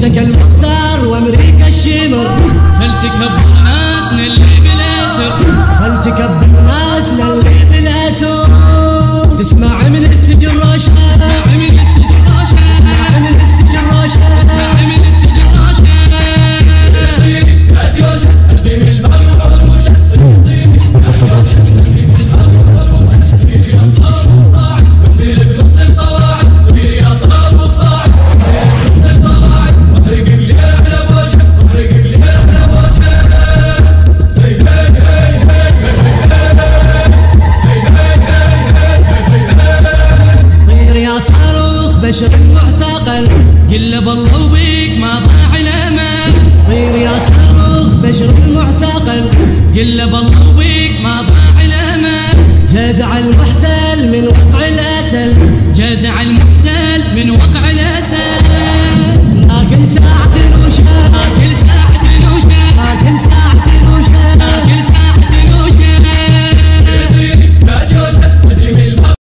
بيتك المختار وامريكا الشمر، فلتكبر ناسنا اللي بالاسر، فلتكبر ناسنا اللي بالاسر. تسمع من السجن رشا، تسمع من السجن رشا، تسمع من السجن رشا، تسمع من السجن رشا. بشر المعتقل قل بالله وبيك ما ضاع الامل. طير يا صاروخ بشر المعتقل، قل بالله وبيك ما ضاع الامل. جازع المحتل من وقع الاسل، جازع المحتل من